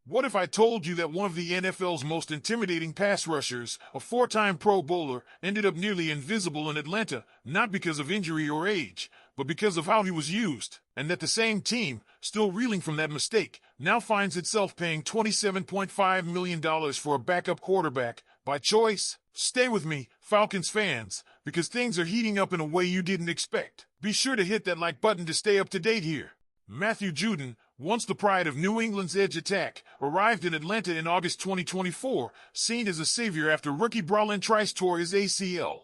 What if I told you that one of the NFL's most intimidating pass rushers, a four-time Pro Bowler, ended up nearly invisible in Atlanta, not because of injury or age, but because of how he was used, and that the same team, still reeling from that mistake, now finds itself paying $27.5 million for a backup quarterback, by choice? Stay with me, Falcons fans, because things are heating up in a way you didn't expect. Be sure to hit that like button to stay up to date here. Matthew Judon, once the pride of New England's edge attack, arrived in Atlanta in August 2024, seen as a savior after rookie Bralon Trice tore his ACL.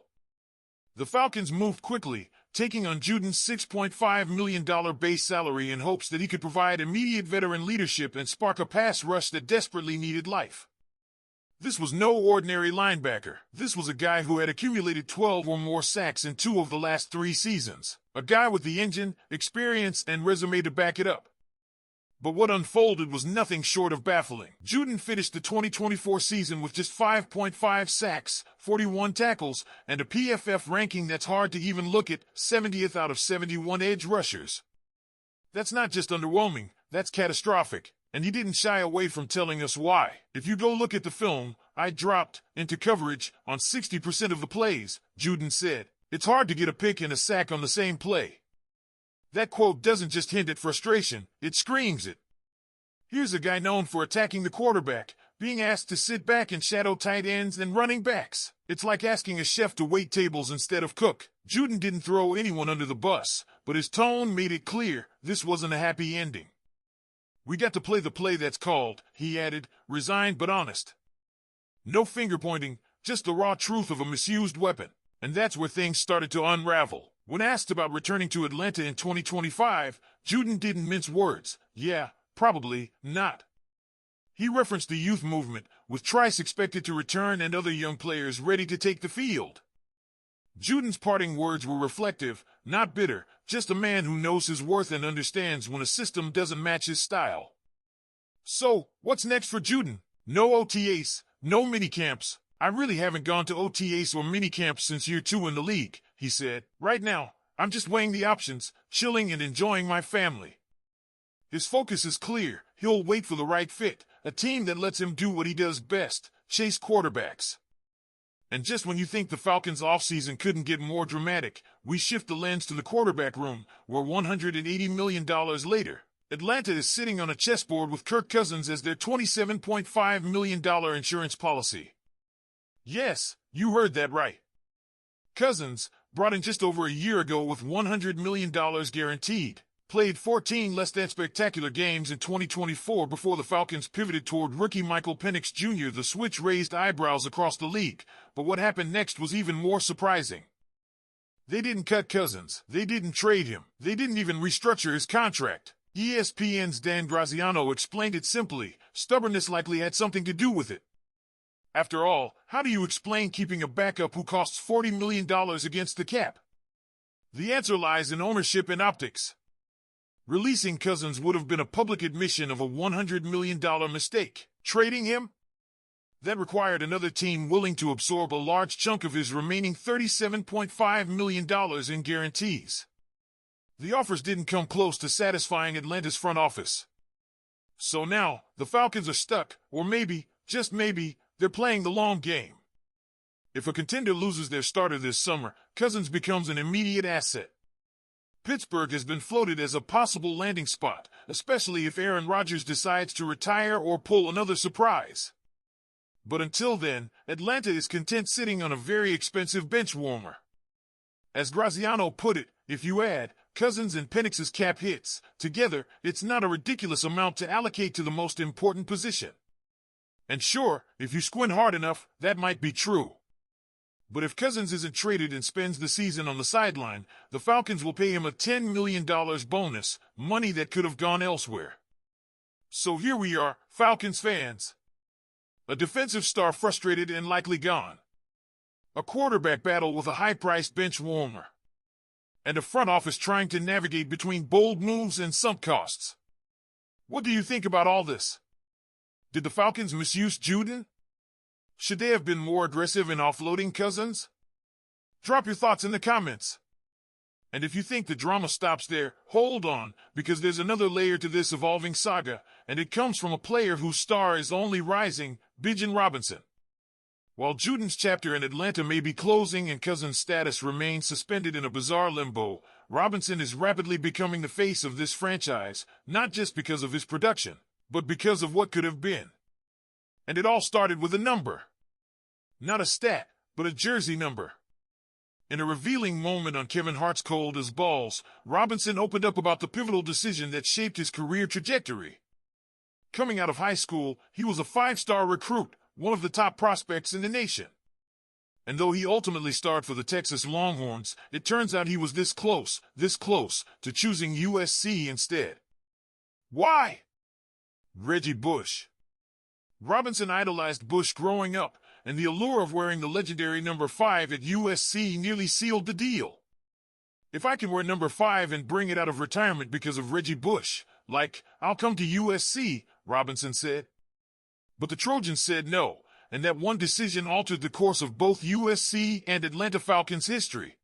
The Falcons moved quickly, taking on Judon's $6.5 million base salary in hopes that he could provide immediate veteran leadership and spark a pass rush that desperately needed life. This was no ordinary linebacker. This was a guy who had accumulated 12 or more sacks in 2 of the last 3 seasons. A guy with the engine, experience, and resume to back it up. But what unfolded was nothing short of baffling. Judon finished the 2024 season with just 5.5 sacks, 41 tackles, and a PFF ranking that's hard to even look at, 70th out of 71 edge rushers. That's not just underwhelming, that's catastrophic. And he didn't shy away from telling us why. If you go look at the film, I dropped into coverage on 60% of the plays, Judon said. It's hard to get a pick and a sack on the same play. That quote doesn't just hint at frustration, it screams it. Here's a guy known for attacking the quarterback, being asked to sit back and shadow tight ends and running backs. It's like asking a chef to wait tables instead of cook. Judon didn't throw anyone under the bus, but his tone made it clear this wasn't a happy ending. We got to play the play that's called, he added, resigned but honest. No finger-pointing, just the raw truth of a misused weapon. And that's where things started to unravel. When asked about returning to Atlanta in 2025, Judon didn't mince words. Yeah, probably not. He referenced the youth movement, with Trice expected to return and other young players ready to take the field. Judon's parting words were reflective, not bitter, just a man who knows his worth and understands when a system doesn't match his style. So, what's next for Judon? No OTAs, no minicamps. I really haven't gone to OTAs or minicamps since year 2 in the league, he said. Right now, I'm just weighing the options, chilling and enjoying my family. His focus is clear. He'll wait for the right fit, a team that lets him do what he does best, chase quarterbacks. And just when you think the Falcons' offseason couldn't get more dramatic, we shift the lens to the quarterback room, where $180 million later, Atlanta is sitting on a chessboard with Kirk Cousins as their $27.5 million insurance policy. Yes, you heard that right. Cousins, brought in just over a year ago with $100 million guaranteed, played 14 less than spectacular games in 2024 before the Falcons pivoted toward rookie Michael Penix Jr. The switch raised eyebrows across the league, but what happened next was even more surprising. They didn't cut Cousins. They didn't trade him. They didn't even restructure his contract. ESPN's Dan Graziano explained it simply. Stubbornness likely had something to do with it. After all, how do you explain keeping a backup who costs $40 million against the cap? The answer lies in ownership and optics. Releasing Cousins would have been a public admission of a $100 million mistake. Trading him? That required another team willing to absorb a large chunk of his remaining $37.5 million in guarantees. The offers didn't come close to satisfying Atlanta's front office. So now, the Falcons are stuck, or maybe, just maybe, they're playing the long game. If a contender loses their starter this summer, Cousins becomes an immediate asset. Pittsburgh has been floated as a possible landing spot, especially if Aaron Rodgers decides to retire or pull another surprise. But until then, Atlanta is content sitting on a very expensive bench warmer. As Graziano put it, if you add Cousins and Penix's cap hits together, it's not a ridiculous amount to allocate to the most important position. And sure, if you squint hard enough, that might be true. But if Cousins isn't traded and spends the season on the sideline, the Falcons will pay him a $10 million bonus, money that could have gone elsewhere. So here we are, Falcons fans. A defensive star frustrated and likely gone. A quarterback battle with a high-priced bench warmer. And a front office trying to navigate between bold moves and sunk costs. What do you think about all this? Did the Falcons misuse Judon? Should they have been more aggressive in offloading Cousins? Drop your thoughts in the comments. And if you think the drama stops there, hold on, because there's another layer to this evolving saga, and it comes from a player whose star is only rising, Bijan Robinson. While Judon's chapter in Atlanta may be closing and Cousins' status remains suspended in a bizarre limbo, Robinson is rapidly becoming the face of this franchise, not just because of his production, but because of what could have been. And it all started with a number. Not a stat, but a jersey number. In a revealing moment on Kevin Hart's Cold as Balls, Robinson opened up about the pivotal decision that shaped his career trajectory. Coming out of high school, he was a 5-star recruit, one of the top prospects in the nation. And though he ultimately starred for the Texas Longhorns, it turns out he was this close to choosing USC instead. Why? Reggie Bush. Robinson idolized Bush growing up, and the allure of wearing the legendary number 5 at USC nearly sealed the deal. If I can wear number 5 and bring it out of retirement because of Reggie Bush, I'll come to USC, Robinson said. But the Trojans said no, and that one decision altered the course of both USC and Atlanta Falcons history.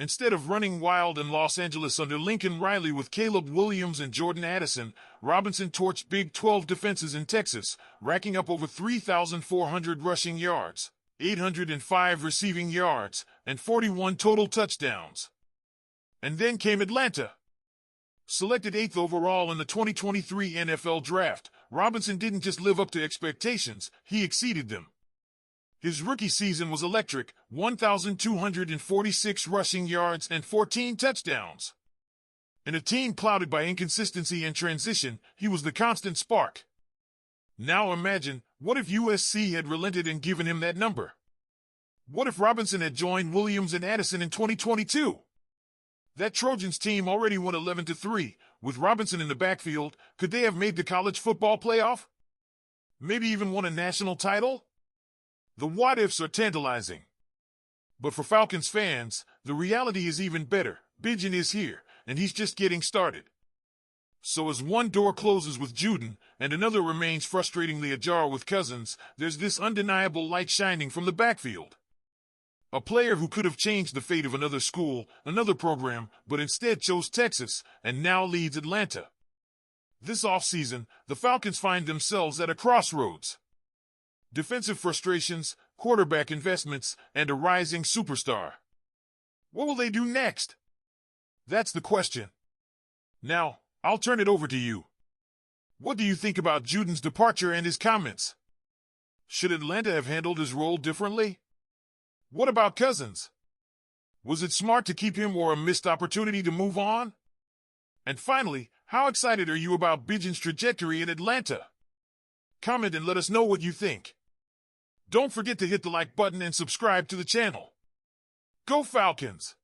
Instead of running wild in Los Angeles under Lincoln Riley with Caleb Williams and Jordan Addison, Robinson torched Big 12 defenses in Texas, racking up over 3,400 rushing yards, 805 receiving yards, and 41 total touchdowns. And then came Atlanta. Selected 8th overall in the 2023 NFL Draft, Robinson didn't just live up to expectations, he exceeded them. His rookie season was electric, 1,246 rushing yards and 14 touchdowns. In a team clouded by inconsistency and transition, he was the constant spark. Now imagine, what if USC had relented and given him that number? What if Robinson had joined Williams and Addison in 2022? That Trojans team already won 11-3. With Robinson in the backfield, could they have made the college football playoff? Maybe even won a national title? The what-ifs are tantalizing. But for Falcons fans, the reality is even better. Bijan is here, and he's just getting started. So as one door closes with Judon, and another remains frustratingly ajar with Cousins, there's this undeniable light shining from the backfield. A player who could have changed the fate of another school, another program, but instead chose Texas, and now leads Atlanta. This offseason, the Falcons find themselves at a crossroads. Defensive frustrations, quarterback investments, and a rising superstar. What will they do next? That's the question. Now, I'll turn it over to you. What do you think about Judon's departure and his comments? Should Atlanta have handled his role differently? What about Cousins? Was it smart to keep him or a missed opportunity to move on? And finally, how excited are you about Bijan's trajectory in Atlanta? Comment and let us know what you think. Don't forget to hit the like button and subscribe to the channel. Go Falcons!